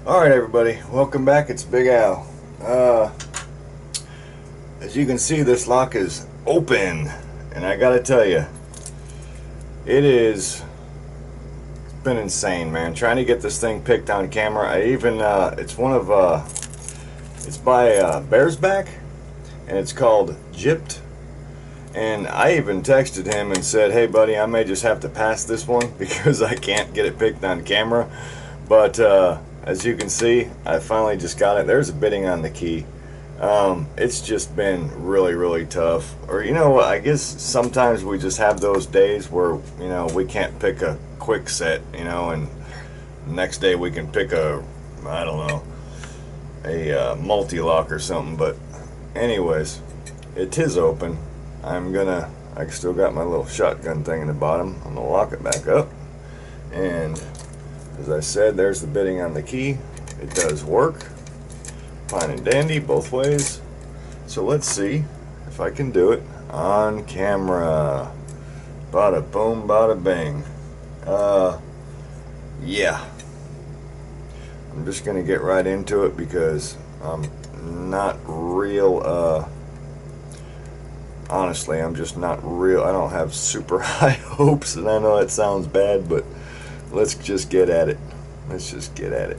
Alright everybody, welcome back. It's Big Al. As you can see, this lock is open, and I gotta tell you, it's been insane, man, trying to get this thing picked on camera. I even it's by Bearsback, and it's called GYPPED. And I even texted him and said, hey buddy, I may just have to pass this one because I can't get it picked on camera. But as you can see, I finally just got it. There's a bitting on the key. It's just been really tough. Or you know what, I guess sometimes we just have those days where, you know, we can't pick a quick set, you know, and next day we can pick a, I don't know, a multi-lock or something. But anyways, it is open. I still got my little shotgun thing in the bottom. I'm gonna lock it back up, and as I said, there's the bitting on the key. It does work, fine and dandy both ways. So let's see if I can do it on camera. Bada boom, bada bing. Yeah, I'm just gonna get right into it because I'm not real honestly, I'm just not real. I don't have super high hopes, and I know that sounds bad, but let's just get at it. Let's just get at it.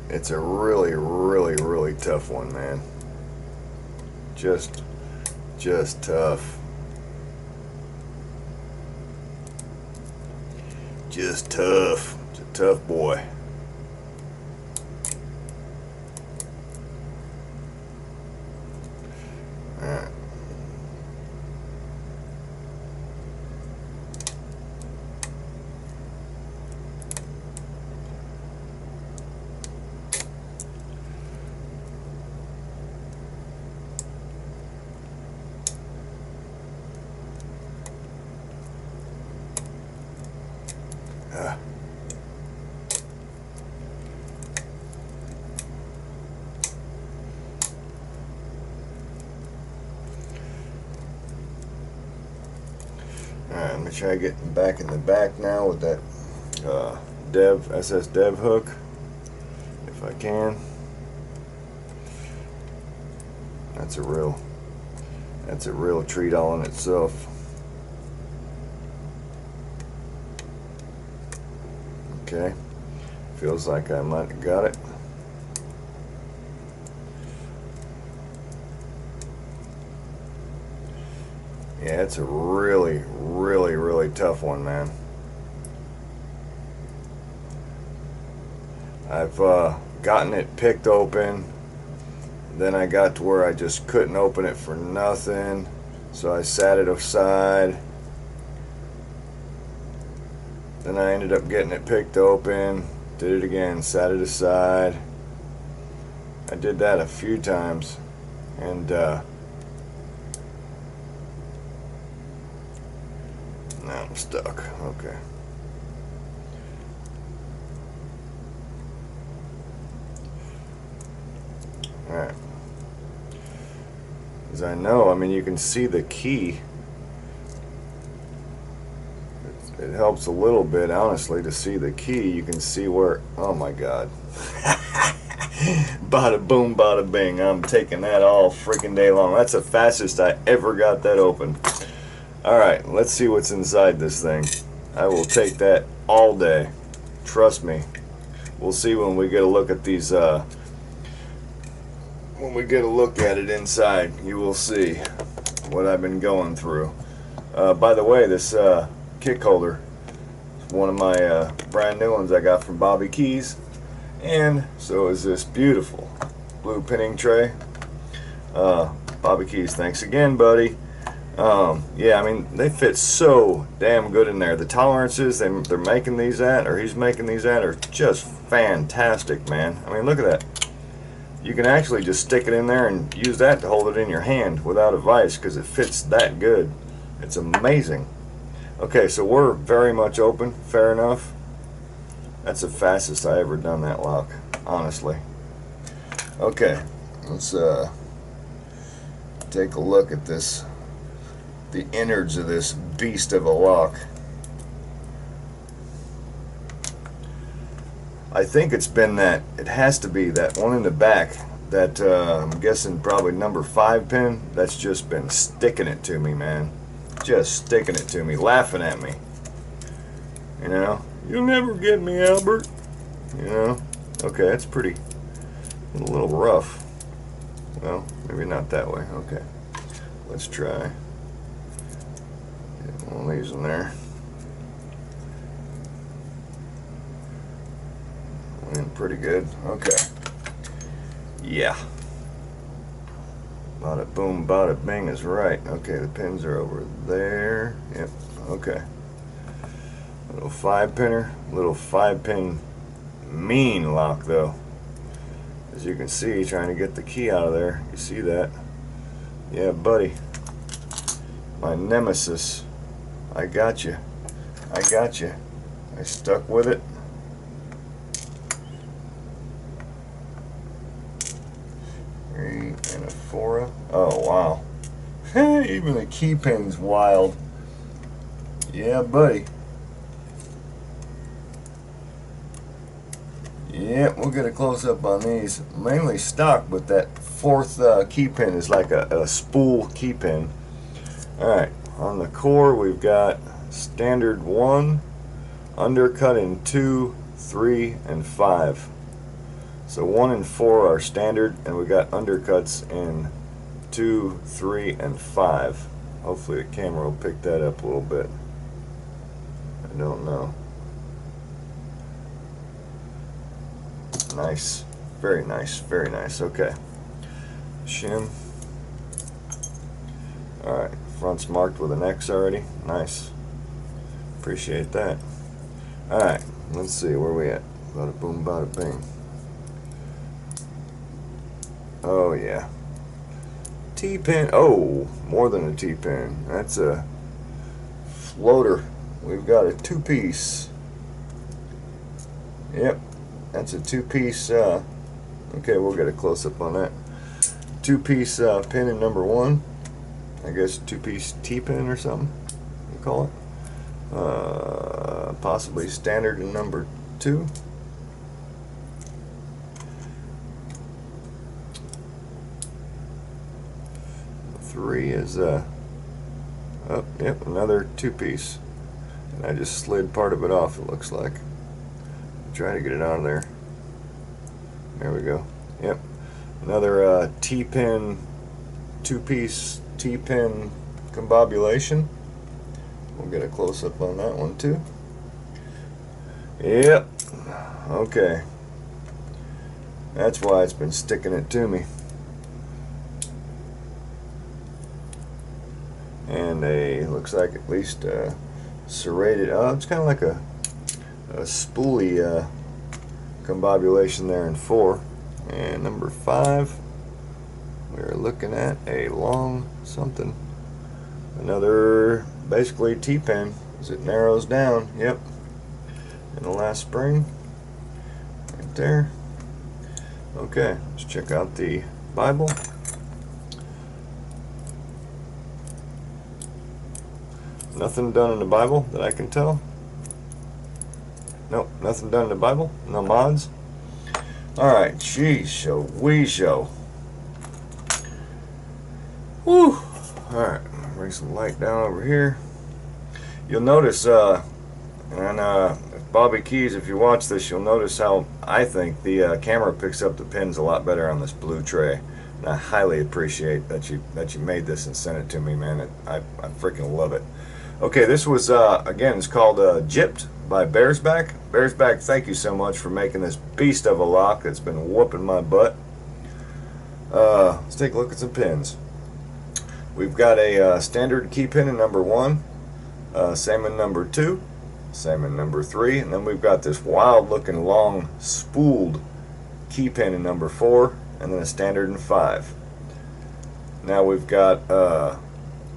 It's a really tough one, man. Just tough. Just tough. It's a tough boy. Alright. Alright, I'm going to try getting back in the back now with that SS Dev hook, if I can. That's a real treat all in itself. Okay, feels like I might have got it. Yeah, it's a really tough one, man. I've gotten it picked open, then I got to where I just couldn't open it for nothing, so I sat it aside. Then I ended up getting it picked open, did it again, sat it aside. I did that a few times, and now I'm stuck. Okay. Alright. As I know, I mean, you can see the key. It helps a little bit, honestly, to see the key. You can see where, oh my god. Bada boom, bada bing. I'm taking that all freaking day long. That's the fastest I ever got that open. Alright, let's see what's inside this thing. I will take that all day. Trust me. We'll see when we get a look at these, when we get a look at it inside. You will see what I've been going through. By the way, this kick holder is one of my brand new ones I got from Bobby Keys. And so is this beautiful blue pinning tray. Bobby Keys, thanks again, buddy. Yeah, I mean, they fit so damn good in there. The tolerances they're making these at, or he's making these at, are just fantastic, man. I mean, look at that. You can actually just stick it in there and use that to hold it in your hand without a vise because it fits that good. It's amazing. Okay, so we're very much open. Fair enough. That's the fastest I ever done that lock, honestly. Okay, let's take a look at this the innards of this beast of a lock. I think it's been that, it has to be that one in the back, that I'm guessing probably number 5 pin, that's just been sticking it to me, man. Just sticking it to me, laughing at me. You know, you'll never get me, Albert. You know, okay, that's pretty, a little rough. Well, maybe not that way. Okay, let's try. Get one of these in there. Went pretty good. Okay. Yeah. Bada boom, bada bing is right. Okay, the pins are over there. Yep. Okay. Little 5-pinner, little 5-pin mean lock though. As you can see, trying to get the key out of there. You see that? Yeah, buddy. My nemesis. I got you. I got you. I stuck with it. 3 and a 4. Oh wow. Even the key pin's wild. Yeah, buddy. Yeah, we'll get a close-up on these. Mainly stock, but that 4th key pin is like a spool key pin. Alright, on the core we've got standard 1, undercut in 2, 3, and 5. So 1 and 4 are standard, and we got undercuts in 2, 3, and 5. Hopefully the camera will pick that up a little bit. I don't know. Nice. Very nice. Very nice. Okay. Shim. Alright. Front's marked with an X already. Nice. Appreciate that. Alright. Let's see. Where we at? Bada boom, bada bing. Oh, yeah. T-pin. Oh, more than a T-pin. That's a floater. We've got a 2-piece. Yep. That's a 2-piece, okay, we'll get a close-up on that. 2-piece pin in number 1. I guess 2-piece T-pin or something, you call it. Possibly standard in number 2. Three is, oh, yep, another 2-piece. And I just slid part of it off, it looks like. Try to get it out of there. There we go. Yep. Another T-pin, 2-piece T-pin combobulation. We'll get a close-up on that one too. Yep. Okay. That's why it's been sticking it to me. And a, looks like at least serrated, it's kind of like a spoolie combobulation there in 4. And number 5, we're looking at a long something. Another basically T-pin as it narrows down. Yep. And the last spring right there. Okay, let's check out the Bible. Nothing done in the Bible that I can tell. Nope, nothing done in the Bible. No mods. Alright, geez, shall we show. Whew. Alright, bring some light down over here. You'll notice, Bobby Keys, if you watch this, you'll notice how I think the camera picks up the pins a lot better on this blue tray. And I highly appreciate that you made this and sent it to me, man. I freaking love it. Okay, this was, again, it's called GYPPED by Bearsback. Bearsback, thank you so much for making this beast of a lock that's been whooping my butt. Let's take a look at some pins. We've got a standard key pin in number 1, same in number 2, same in number 3, and then we've got this wild looking long spooled key pin in number 4, and then a standard in 5. Now we've got,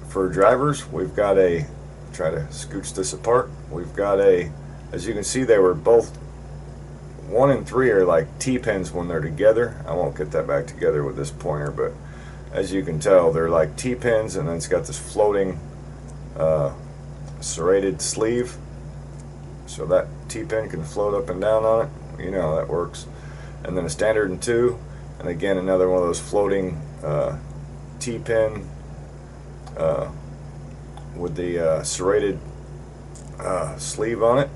for drivers, we've got a, try to scooch this apart, we've got a, as you can see, they were both 1 and 3 are like T-pins when they're together. I won't get that back together with this pointer, but as you can tell, they're like T-pins, and then it's got this floating serrated sleeve, so that T-pin can float up and down on it. You know how that works. And then a standard in 2, and again another one of those floating T-pin with the serrated sleeve on it.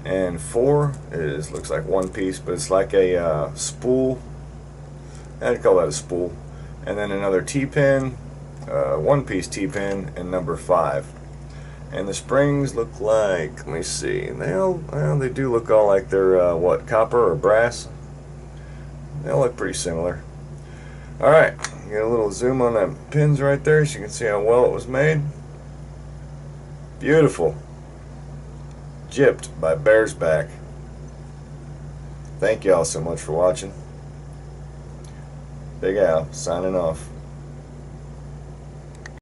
And 4 looks like one piece, but it's like a spool. I'd call that a spool. And then another T-pin, one-piece T-pin, and number 5. And the springs look like, let me see, they do look all like they're what, copper or brass? They all look pretty similar. Alright, get a little zoom on the pins right there so you can see how well it was made. Beautiful. GYPPED by Bearsback. Thank you all so much for watching. Big Al, signing off.